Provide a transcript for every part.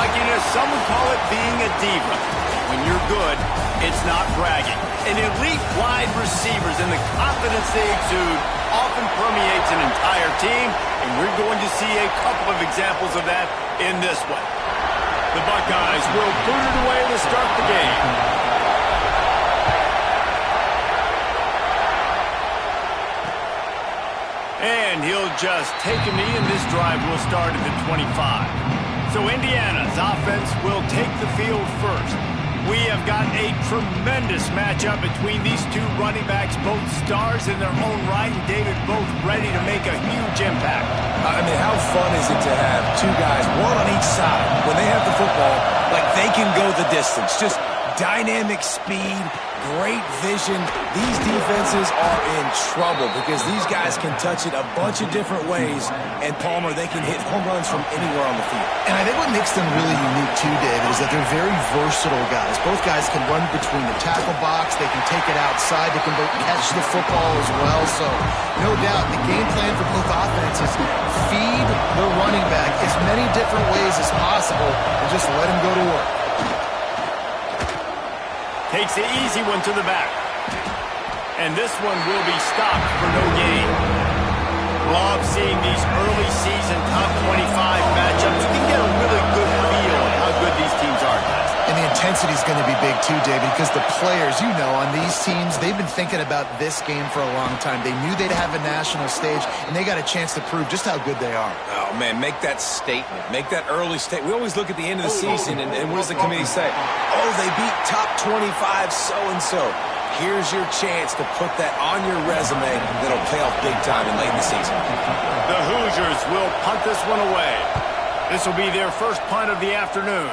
cockiness, some would call it being a diva. When you're good, it's not bragging. And elite wide receivers and the confidence they exude often permeates an entire team, and we're going to see a couple of examples of that in this one. The Buckeyes will boot it away to start the game. And he'll just take a knee, and this drive will start at the 25. So Indiana's offense will take the field first. We have got a tremendous matchup between these two running backs, both stars in their own right, and David, both ready to make a huge impact. I mean, how fun is it to have two guys, one on each side, when they have the football, like they can go the distance. Just dynamic speed, great vision. These defenses are in trouble because these guys can touch it a bunch of different ways, and Palmer, they can hit home runs from anywhere on the field. And I think what makes them really unique too, David, is that they're very versatile guys. Both guys can run between the tackle box, they can take it outside, they can both catch the football as well. So no doubt the game plan for both offenses, feed the running back as many different ways as possible and just let him go to work. Takes the easy one to the back. And this one will be stopped for no gain. Love seeing these early season top 25 matchups. You can get a really good feel of how good these teams are, guys. And the intensity is going to be big too, David, because the players, you know, on these teams, they've been thinking about this game for a long time. They knew they'd have a national stage, and they got a chance to prove just how good they are. Oh, man, make that statement. Make that early statement. We always look at the end of the season, and what does the committee say? Oh, they beat top 25 so-and-so. Here's your chance to put that on your resume that'll pay off big time in late in the season. The Hoosiers will punt this one away. This will be their first punt of the afternoon.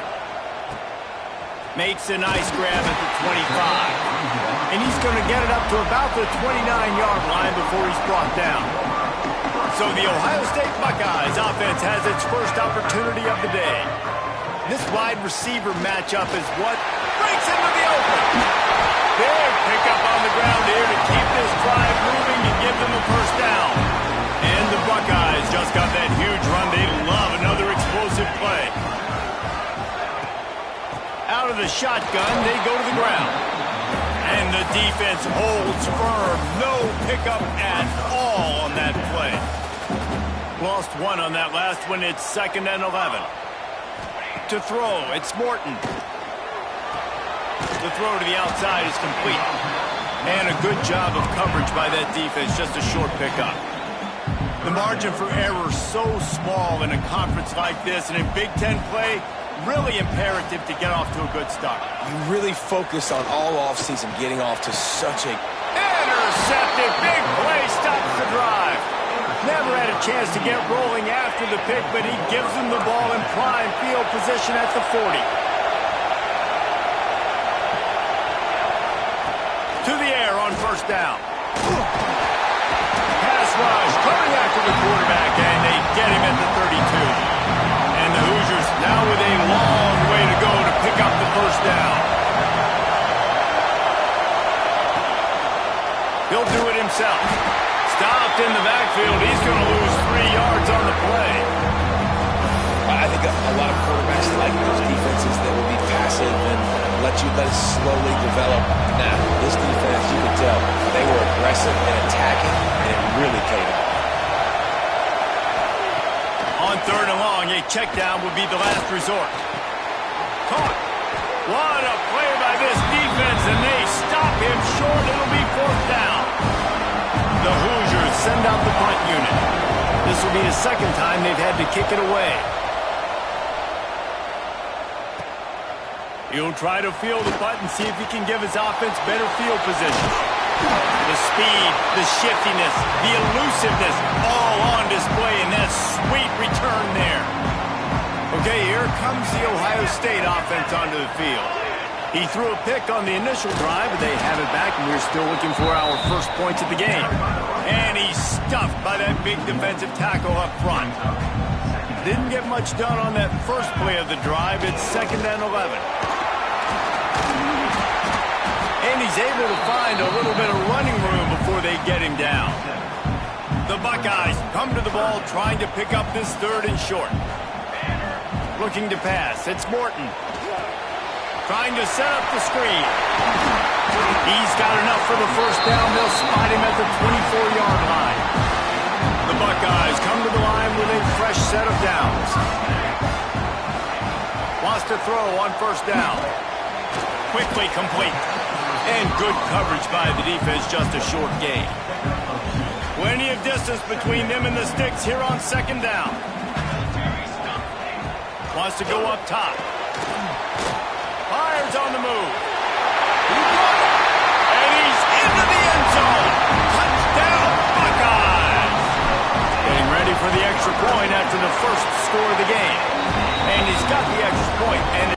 Makes a nice grab at the 25. And he's going to get it up to about the 29-yard line before he's brought down. So the Ohio State Buckeyes offense has its first opportunity of the day. This wide receiver matchup is what breaks into the open. Big pickup on the ground here to keep this drive moving and give them a first down. And the Buckeyes just got that huge run. They love another explosive play. Out of the shotgun, they go to the ground. And the defense holds firm. No pickup at all on that play. Lost one on that last one. It's 2nd and 11. To throw, it's Morton. The throw to the outside is complete. And a good job of coverage by that defense. Just a short pickup. The margin for error so small in a conference like this, and in Big Ten play, really imperative to get off to a good start. You really focus on all offseason getting off to such a... Intercepted. Big play stops the drive. Never had a chance to get rolling after the pick, but he gives them the ball in prime field position at the 40. To the air on first down. Pass rush coming after the quarterback, and they get him at the 32. And the Hoosiers now with a long way to go to pick up the first down. He'll do it himself. Stopped in the backfield. He's going to lose 3 yards on the play. I think a lot of quarterbacks like those defenses that will be passive and let it slowly develop. Now, this defense, you can tell, they were aggressive and attacking, and it really paid off. On 3rd and long, a check down would be the last resort. Caught. What a play by this defense, and they stop him short. It'll be 4th down. The Hoosiers send out the punt unit. This will be the 2nd time they've had to kick it away. He'll try to field the punt and see if he can give his offense better field position. The speed, the shiftiness, the elusiveness, all on display in that sweet return there. Okay, here comes the Ohio State offense onto the field. He threw a pick on the initial drive, but they have it back, and we're still looking for our first points of the game. And he's stuffed by that big defensive tackle up front. Didn't get much done on that first play of the drive. It's 2nd and 11. And he's able to find a little bit of running room before they get him down. The Buckeyes come to the ball trying to pick up this 3rd and short. Looking to pass. It's Morton. Trying to set up the screen. He's got enough for the first down. They'll spot him at the 24-yard line. The Buckeyes come to the line with a fresh set of downs. Wants to throw on first down. Quickly complete. And good coverage by the defense, just a short gain. Plenty of distance between them and the sticks here on second down. Wants to go up top. Fires on the move. And he's into the end zone. Touchdown, Buckeyes. Getting ready for the extra point after the first score of the game. And he's got the extra point. And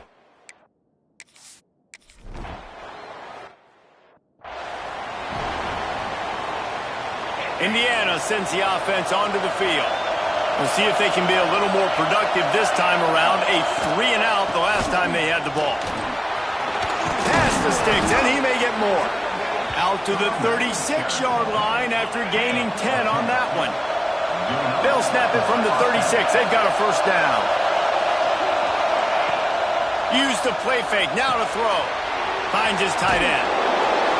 Indiana sends the offense onto the field. We'll see if they can be a little more productive this time around. A 3-and-out the last time they had the ball. Pass the sticks, and he may get more. Out to the 36-yard line after gaining 10 on that one. They'll snap it from the 36. They've got a first down. Use the play fake. Now to throw. Finds his tight end.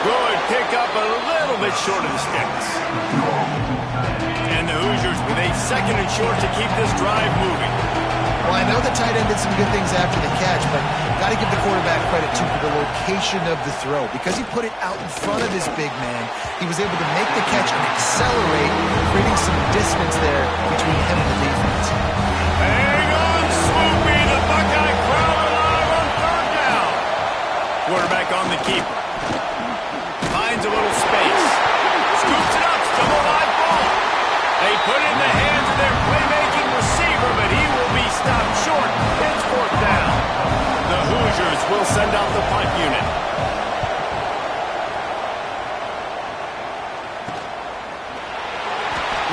Good pick up a little bit short of the sticks. And the Hoosiers with a second and short to keep this drive moving. Well, I know the tight end did some good things after the catch, but got to give the quarterback credit, too, for the location of the throw. Because he put it out in front of his big man, he was able to make the catch and accelerate, creating some distance there between him and the defense. Hang on, Swoopy. The Buckeye crowd alive on third down. Quarterback on the keeper. Finds a little space. Scoops it up. Still a live ball. They put it in the hands of their playmaking receiver, but he will be stopped short. It's fourth down. The Hoosiers will send out the punt unit.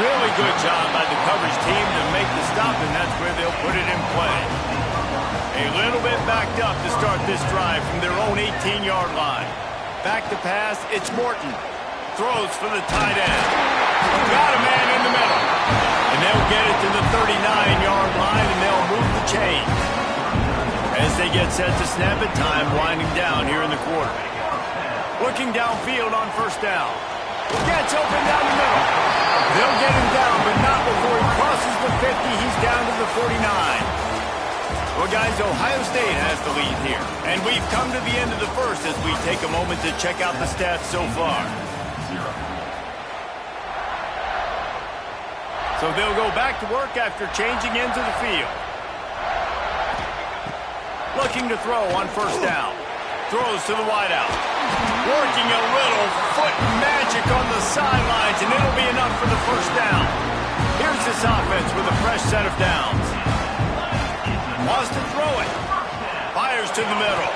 Really good job by the coverage team to make the stop, and that's where they'll put it in play. A little bit backed up to start this drive from their own 18-yard line. Back to pass, it's Morton. Throws for the tight end. Got a man in the middle. And they'll get it to the 39-yard line, and they'll move the chain. As they get set to snap it, time winding down here in the quarter. Looking downfield on first down. Gets open down the middle. They'll get him down, but not before he crosses the 50. He's down to the 49. Well, guys, Ohio State has the lead here. And we've come to the end of the first as we take a moment to check out the stats so far. So they'll go back to work after changing into the field. Looking to throw on first down. Throws to the wideout. Working a little foot magic on the sidelines, and it'll be enough for the first down. Here's this offense with a fresh set of downs. Wants to throw it. Fires to the middle.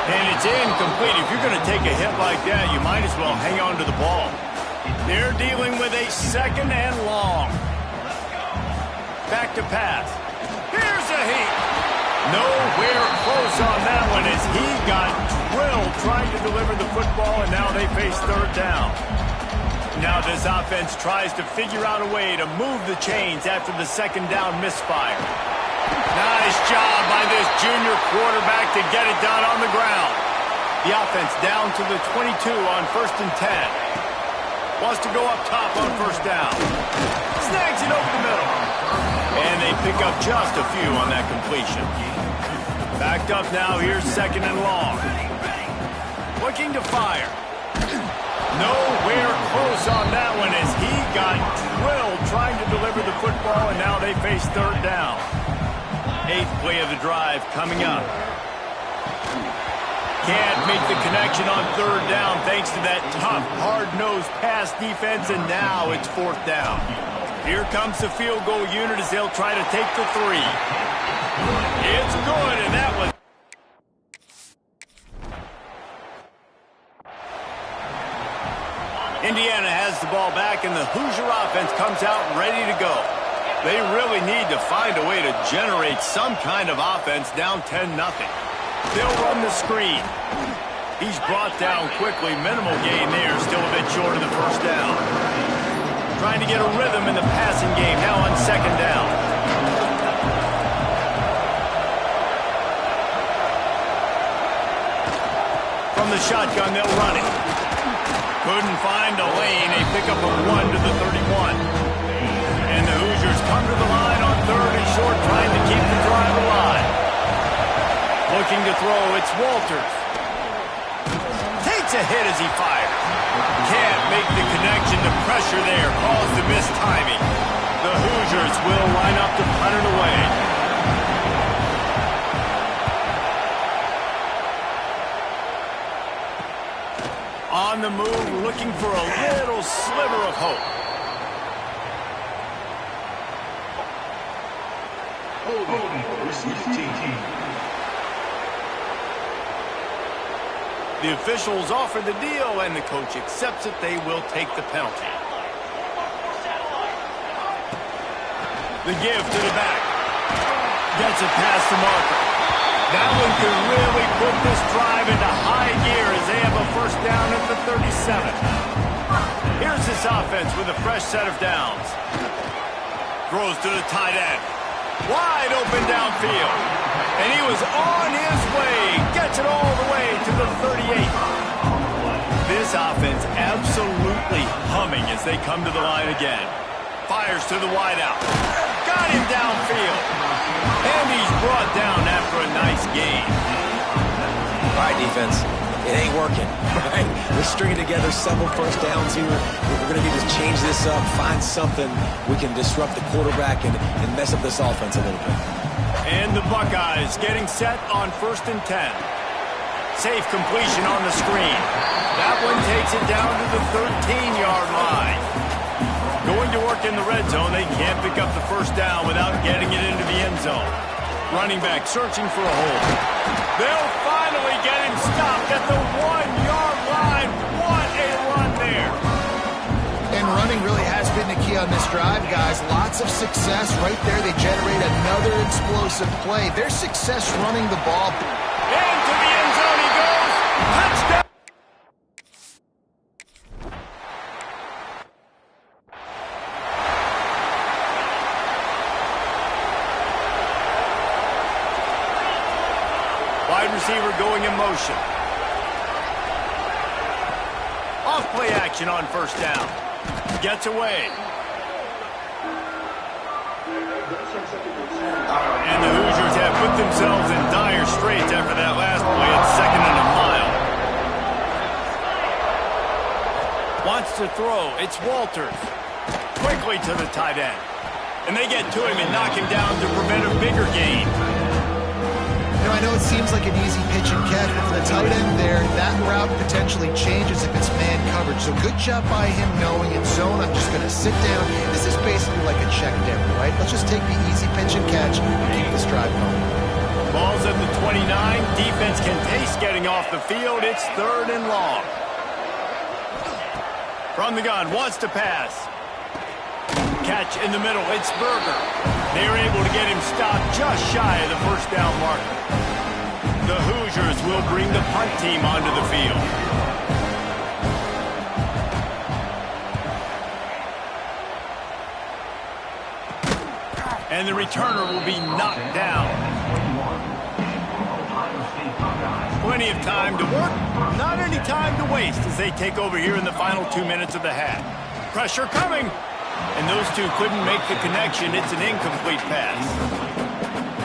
And it's incomplete. If you're going to take a hit like that, you might as well hang on to the ball. They're dealing with a second and long. Back to pass. Here's a heat. Nowhere close on that one as he got drilled trying to deliver the football, and now they face third down. Now this offense tries to figure out a way to move the chains after the second down misfire. Nice job by this junior quarterback to get it done on the ground. The offense down to the 22 on first and 10. Wants to go up top on first down. Snags it over the middle. And they pick up just a few on that completion. Backed up now, here's second and long. Looking to fire. Nowhere close on that one as he got drilled trying to deliver the football, and now they face third down. Eighth play of the drive coming up. Can't make the connection on third down thanks to that tough, hard-nosed pass defense, and now it's fourth down. Here comes the field goal unit as they'll try to take the three. It's good, and that was... Indiana has the ball back, and the Hoosier offense comes out ready to go. They really need to find a way to generate some kind of offense down 10-0. They'll run the screen. He's brought down quickly. Minimal gain there. Still a bit short of the first down. Trying to get a rhythm in the passing game now on second down. From the shotgun, they'll run it. Couldn't find a lane. A pickup of 1 to the 31. And the Hoosiers come to the line on 3rd and short, trying to keep the drive alive. Looking to throw, it's Walters. Takes a hit as he fires. Can't make the connection. The pressure there caused the missed timing. The Hoosiers will line up to punt it away. On the move, looking for a little sliver of hope. The officials offer the deal, and the coach accepts it. They will take the penalty. The give to the back. Gets it past the marker. That one could really put this drive into high gear as they have a first down at the 37. Here's this offense with a fresh set of downs. Throws to the tight end. Wide open downfield. And he was on his way. Gets it all the way to the 38. This offense absolutely humming as they come to the line again. Fires to the wideout. Got him downfield. And he's brought down after a nice gain. All right, defense. It ain't working. Right? We're stringing together several first downs here. We're going to need to change this up, find something we can disrupt the quarterback and mess up this offense a little bit. And the Buckeyes getting set on 1st and 10. Safe completion on the screen. That one takes it down to the 13-yard line. Going to work in the red zone, they can't pick up the first down without getting it into the end zone. Running back searching for a hole. They'll finally get him stopped at the 1-yard line. What a run there. And running really has been the key on this drive, guys. Lots of success right there. They generate another explosive play. Their success running the ball. Into the end zone he goes. Touchdown. Wide receiver going in motion. Off play action on first down. Gets away. And the Hoosiers have put themselves in dire straits after that last play at 2nd and a mile. Wants to throw. It's Walters. Quickly to the tight end. And they get to him and knock him down to prevent a bigger gain. You know, I know it seems like an easy pitch and catch, but for the tight end there, that route potentially changes if it's man coverage. So good job by him knowing in zone, I'm just going to sit down. This is basically like a check down, right? Let's just take the easy pitch and catch and keep this drive going. Ball's at the 29. Defense can taste getting off the field. It's 3rd and long. From the gun, wants to pass. Catch in the middle, it's Berger. They're able to get him stopped just shy of the first down marker. The Hoosiers will bring the punt team onto the field. And the returner will be knocked down. Plenty of time to work, not any time to waste as they take over here in the final 2 minutes of the half. Pressure coming. And those two couldn't make the connection. It's an incomplete pass.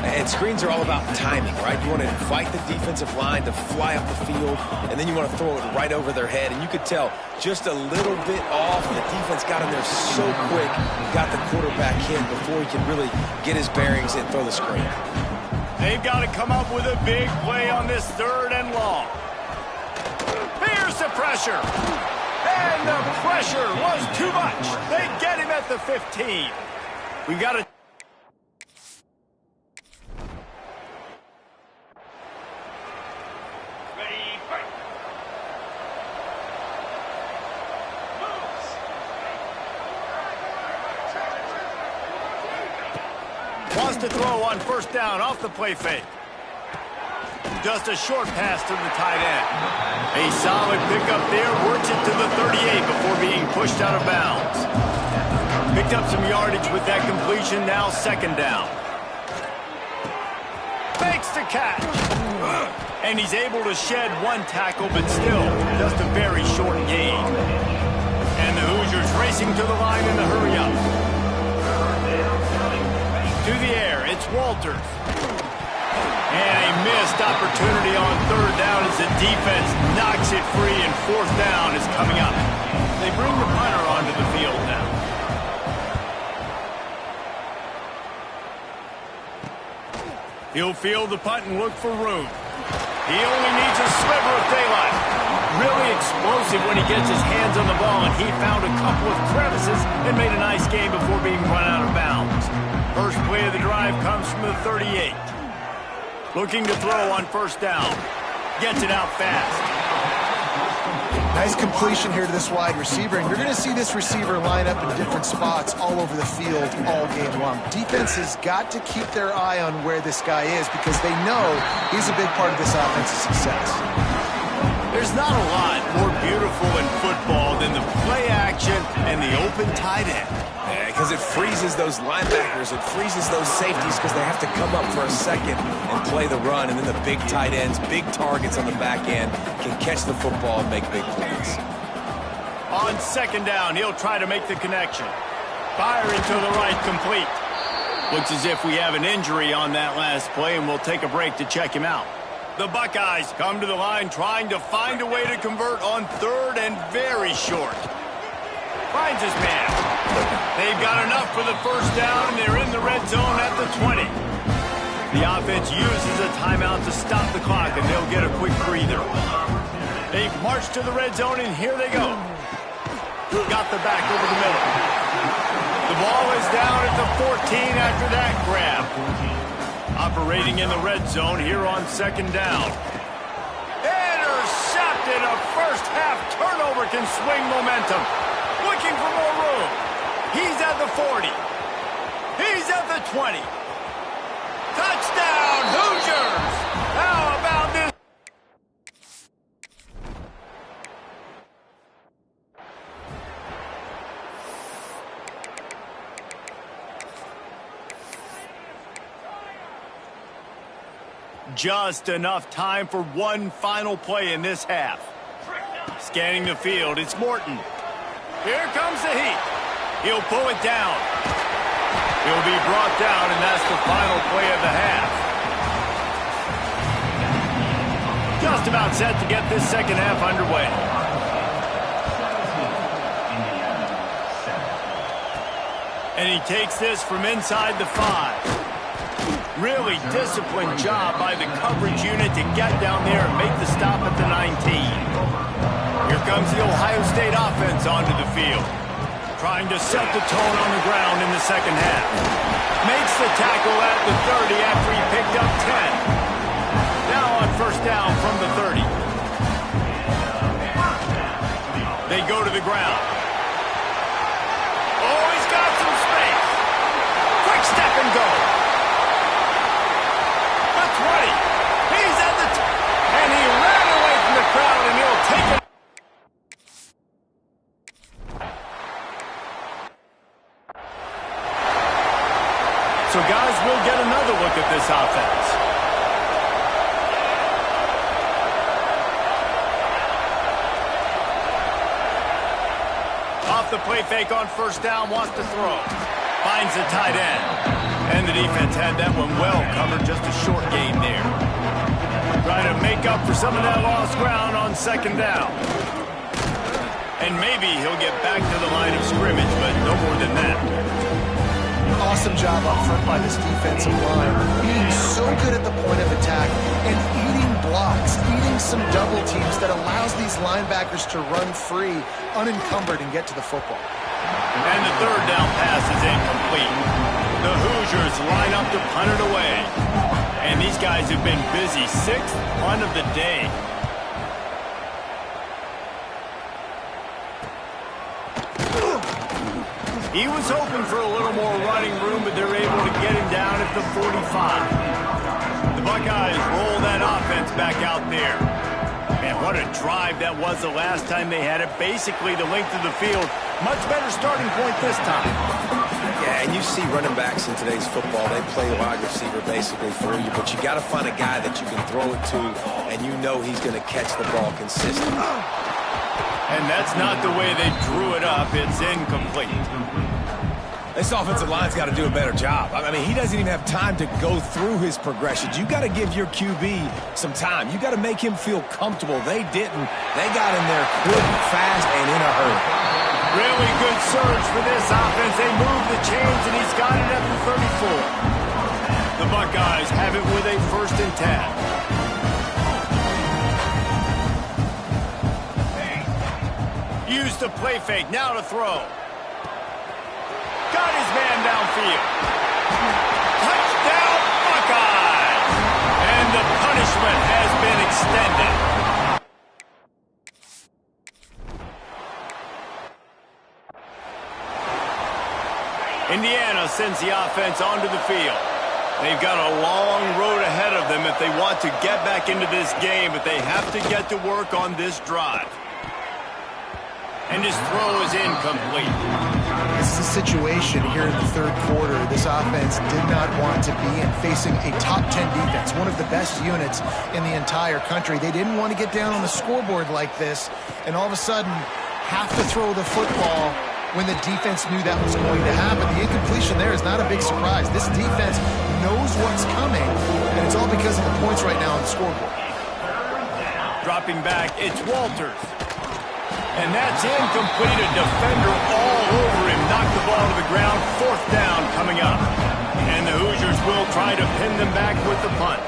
And screens are all about timing, right? You want to invite the defensive line to fly up the field, and then you want to throw it right over their head. And you could tell just a little bit off. The defense got in there so quick, got the quarterback hit before he could really get his bearings and throw the screen. They've got to come up with a big play on this 3rd and long. Here's the pressure. And the pressure was too much. They get him at the 15. We got to... Ready, break. Wants to throw on first down off the play fake. Just a short pass to the tight end. A solid pickup there, works it to the 38 before being pushed out of bounds. Picked up some yardage with that completion, now 2nd down. Makes the catch. And he's able to shed one tackle, but still just a very short gain. And the Hoosiers racing to the line in the hurry-up. To the air, it's Walters. And a missed opportunity on third down as the defense knocks it free, and fourth down is coming up. They bring the punter onto the field now. He'll field the punt and look for room. He only needs a sliver of daylight. Really explosive when he gets his hands on the ball, and he found a couple of crevices and made a nice game before being run out of bounds. First play of the drive comes from the 38. Looking to throw on first down. Gets it out fast. Nice completion here to this wide receiver, and you're going to see this receiver line up in different spots all over the field all game long. Defense has got to keep their eye on where this guy is because they know he's a big part of this offense's success. There's not a lot more beautiful in football than the play action and the open tight end. Because it freezes those linebackers, it freezes those safeties because they have to come up for a second and play the run, and then the big tight ends, big targets on the back end can catch the football and make big plays. On second down, he'll try to make the connection. Firing to the right, complete. Looks as if we have an injury on that last play, and we'll take a break to check him out. The Buckeyes come to the line trying to find a way to convert on third and very short. Finds his man. They've got enough for the first down, and they're in the red zone at the 20. The offense uses a timeout to stop the clock, and they'll get a quick breather. They've marched to the red zone, and here they go. Got the back over the middle. The ball is down at the 14 after that grab. Operating in the red zone here on second down. Intercepted. A first-half turnover can swing momentum. Looking for more room. He's at the 40. He's at the 20. Touchdown, Hoosiers! How about this? Just enough time for one final play in this half. Scanning the field, it's Morton. Here comes the heat. He'll pull it down. He'll be brought down, and that's the final play of the half. Just about set to get this second half underway. And he takes this from inside the 5. Really disciplined job by the coverage unit to get down there and make the stop at the 19. Here comes the Ohio State offense onto the field. Trying to set the tone on the ground in the second half. Makes the tackle at the 30 after he picked up 10. Now on first down from the 30. They go to the ground. Oh, he's got some space. Quick step and go. 20. He's at the and he ran away from the crowd, and he'll take it. So guys, we'll get another look at this offense. Off the play fake on first down, wants to throw. Finds the tight end. And the defense had that one well covered, just a short gain there. Trying to make up for some of that lost ground on second down. And maybe he'll get back to the line of scrimmage, but no more than that. Awesome job up front by this defensive line. Being so good at the point of attack and eating blocks, eating some double teams that allows these linebackers to run free, unencumbered, and get to the football. And the third down pass is incomplete. The Hoosiers line up to punt it away. And these guys have been busy. 6th punt of the day. He was hoping for a little more running room, but they're able to get him down at the 45. The Buckeyes roll that offense back out there. And what a drive that was the last time they had it. Basically the length of the field. Much better starting point this time. Yeah, And you see running backs in today's football, they play wide receiver basically for you, but you got to find a guy that you can throw it to, and you know he's going to catch the ball consistently. And that's not the way they drew it up. It's incomplete. This offensive line's got to do a better job. I mean, he doesn't even have time to go through his progressions. You got to give your QB some time. You got to make him feel comfortable. They didn't. They got in there quick, fast, and in a hurry. Really good surge for this offense. They move the chains, and he's got it at the 34. The Buckeyes have it with a 1st and 10. Use the play fake. Now to throw. Got his man downfield. Touchdown, Buckeyes! And the punishment has been extended. Indiana sends the offense onto the field. They've got a long road ahead of them if they want to get back into this game, but they have to get to work on this drive. And his throw is incomplete. This is a situation here in the 3rd quarter this offense did not want to be in, facing a top 10 defense, one of the best units in the entire country. They didn't want to get down on the scoreboard like this and all of a sudden have to throw the football when the defense knew that was going to happen. The incompletion there is not a big surprise. This defense knows what's coming, and it's all because of the points right now on the scoreboard. Dropping back, it's Walters. And that's incomplete. A defender all over him. Knocked the ball to the ground. 4th down coming up. And the Hoosiers will try to pin them back with the punt.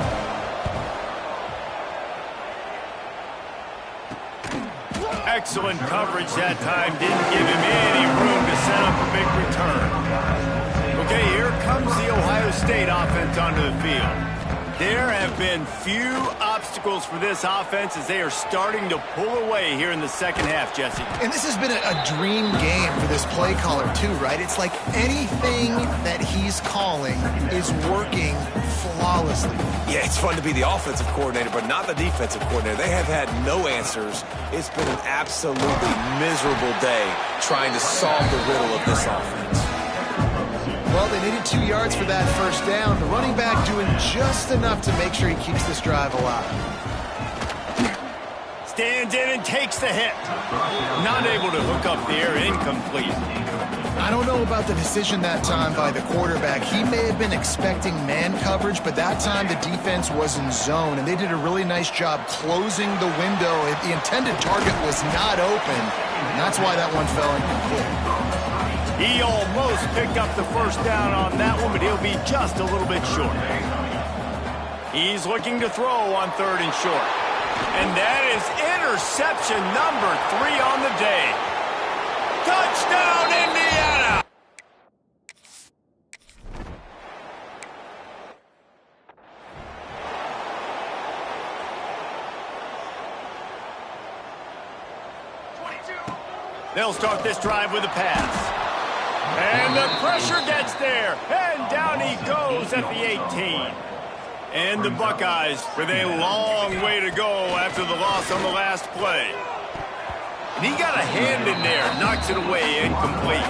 Excellent coverage that time. Didn't give him any room to set up a big return. Okay, here comes the Ohio State offense onto the field. There have been few obstacles for this offense as they are starting to pull away here in the 2nd half, Jesse. And this has been a dream game for this play caller, too, right? It's like anything that he's calling is working flawlessly. Yeah, it's fun to be the offensive coordinator, but not the defensive coordinator. They have had no answers. It's been an absolutely miserable day trying to solve the riddle of this offense. Well, they needed 2 yards for that 1st down. The running back doing just enough to make sure he keeps this drive alive. Stands in and takes the hit. Not able to hook up the air, incomplete. I don't know about the decision that time by the quarterback. He may have been expecting man coverage, but that time the defense was in zone, and they did a really nice job closing the window. The intended target was not open, and that's why that one fell incomplete. He almost picked up the 1st down on that one, but he'll be just a little bit short. He's looking to throw on 3rd and short. And that is interception number 3 on the day. Touchdown, Indiana! They'll start this drive with a pass. And the pressure gets there. And down he goes at the 18. And the Buckeyes with a long way to go after the loss on the last play. And he got a hand in there. Knocks it away, incomplete.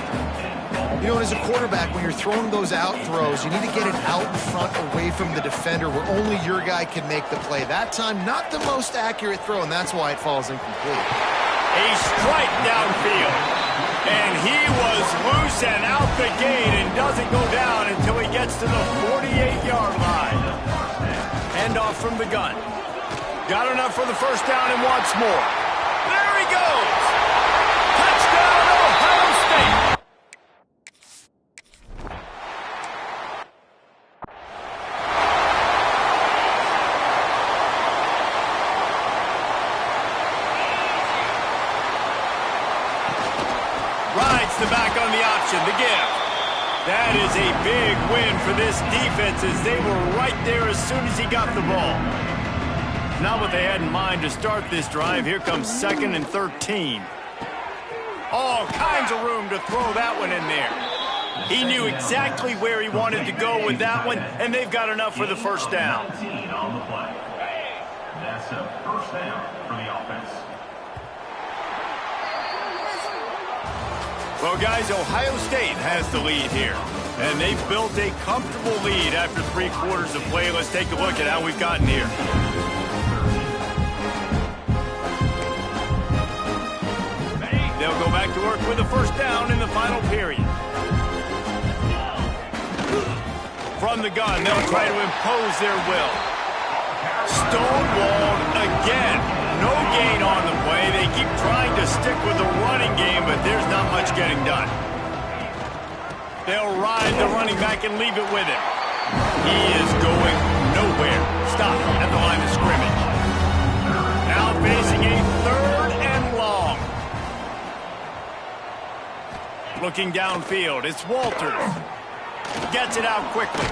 You know, as a quarterback, when you're throwing those out throws, you need to get it out in front away from the defender where only your guy can make the play. That time, not the most accurate throw, and that's why it falls incomplete. A strike downfield. And he was loose and out the gate and doesn't go down until he gets to the 48-yard line. Hand off from the gun. Got enough for the 1st down and wants more. There he goes. Touchdown, Ohio State. Rides the back on the option, the give. That is a big win for this defense as they were right there as soon as he got the ball. Not what they had in mind to start this drive. Here comes 2nd and 13. All kinds of room to throw that one in there. He knew exactly where he wanted to go with that one, and they've got enough for the 1st down. That's a 1st down for the offense. Well, guys, Ohio State has the lead here. And they've built a comfortable lead after 3 quarters of play. Let's take a look at how we've gotten here. They'll go back to work with a first down in the final period. From the gun, they'll try to impose their will. Stonewalled again. No gain on the play. They keep trying to stick with the running game, but there's not much getting done. They'll ride the running back and leave it with him. He is going nowhere. Stop at the line of scrimmage. Now facing a 3rd and long. Looking downfield, it's Walters. Gets it out quickly.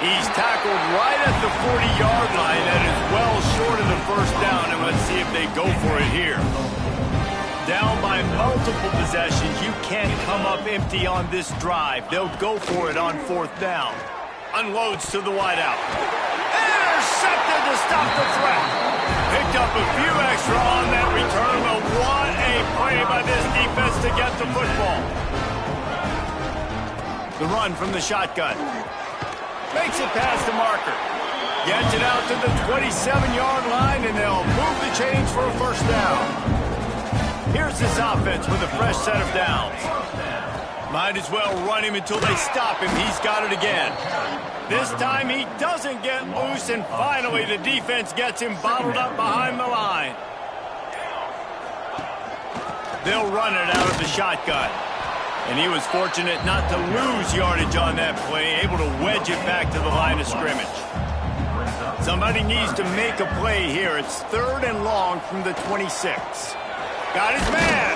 He's tackled right at the 40-yard line. That is well short of the first down, and let's see if they go for it here. Down by multiple possessions, you can't come up empty on this drive. They'll go for it on 4th down. Unloads to the wideout. Intercepted to stop the threat. Picked up a few extra on that return, but what a play by this defense to get the football. The run from the shotgun. Makes it past the marker. Gets it out to the 27-yard line, and they'll move the chains for a first down. Here's this offense with a fresh set of downs. Might as well run him until they stop him. He's got it again. This time he doesn't get loose, and finally the defense gets him bottled up behind the line. They'll run it out of the shotgun. And he was fortunate not to lose yardage on that play, able to wedge it back to the line of scrimmage. Somebody needs to make a play here. It's 3rd and long from the 26. Got his man.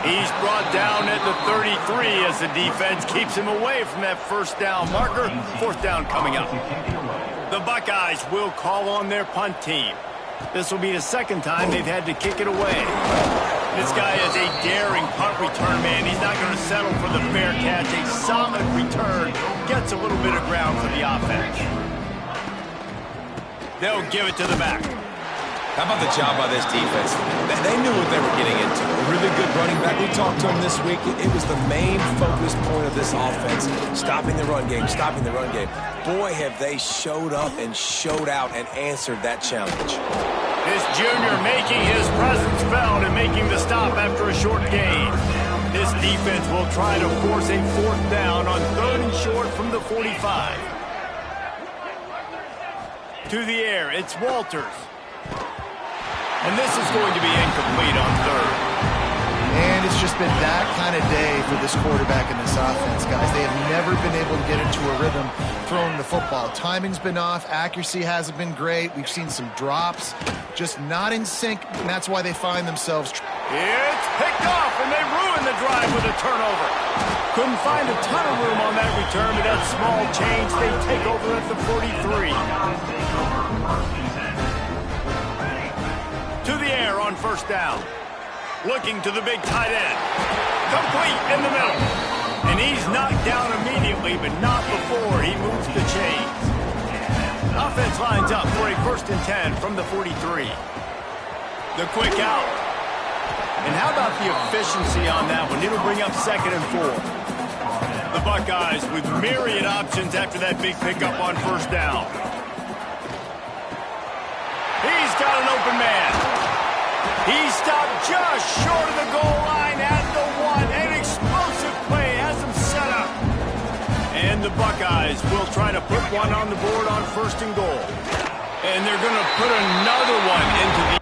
He's brought down at the 33 as the defense keeps him away from that first down marker. 4th down coming up. The Buckeyes will call on their punt team. This will be the 2nd time they've had to kick it away. This guy is a daring punt return man. He's not going to settle for the fair catch. A solid return. Gets a little bit of ground for the offense. They'll give it to the back. How about the job by this defense? They knew what they were getting into. A really good running back. We talked to him this week. It was the main focus point of this offense. Stopping the run game, stopping the run game. Boy, have they showed up and showed out and answered that challenge. This junior making his presence felt and making the stop after a short gain. This defense will try to force a 4th down on 3rd and short from the 45. To the air, it's Walters. And this is going to be incomplete on 3rd. And it's just been that kind of day for this quarterback and this offense, guys. They have never been able to get into a rhythm throwing the football. Timing's been off. Accuracy hasn't been great. We've seen some drops. Just not in sync, and that's why they find themselves. It's picked off, and they ruin the drive with a turnover. Couldn't find a ton of room on that return, but that small change, they take over at the 43. To the air on 1st down. Looking to the big tight end. Complete in the middle. And he's knocked down immediately, but not before he moves the chains. Offense lines up for a 1st and 10 from the 43. The quick out. And how about the efficiency on that one? It'll bring up 2nd and 4. The Buckeyes with myriad options after that big pickup on 1st down. He's got an open man. He stopped just short of the goal line at the 1. An explosive play has him set up. And the Buckeyes will try to put one on the board on 1st and goal. And they're going to put another one into the...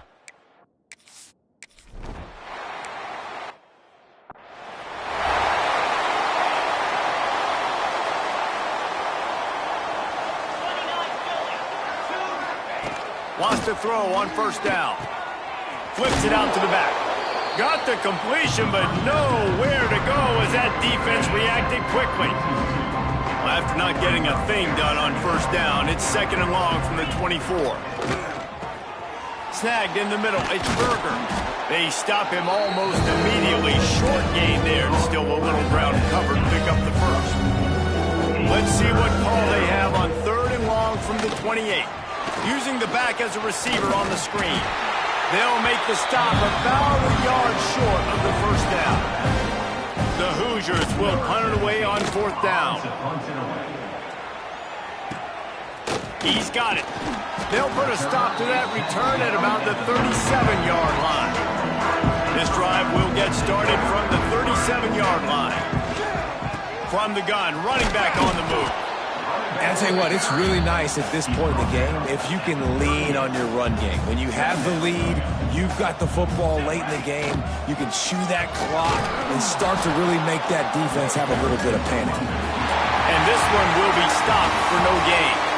Wants to throw on 1st down. Flips it out to the back. Got the completion, but nowhere to go as that defense reacted quickly. Well, after not getting a thing done on 1st down, it's 2nd and long from the 24. Snagged in the middle, it's Berger. They stop him almost immediately. Short gain there, still a little ground covered to pick up the 1st. Let's see what call they have on 3rd and long from the 28. Using the back as a receiver on the screen. They'll make the stop about a yard short of the 1st down. The Hoosiers will punt it away on 4th down. He's got it. They'll put a stop to that return at about the 37-yard line. This drive will get started from the 37-yard line. From the gun, running back on the move. And I'll tell you what, it's really nice at this point in the game if you can lean on your run game. When you have the lead, you've got the football late in the game, you can chew that clock and start to really make that defense have a little bit of panic. And this one will be stopped for no gain.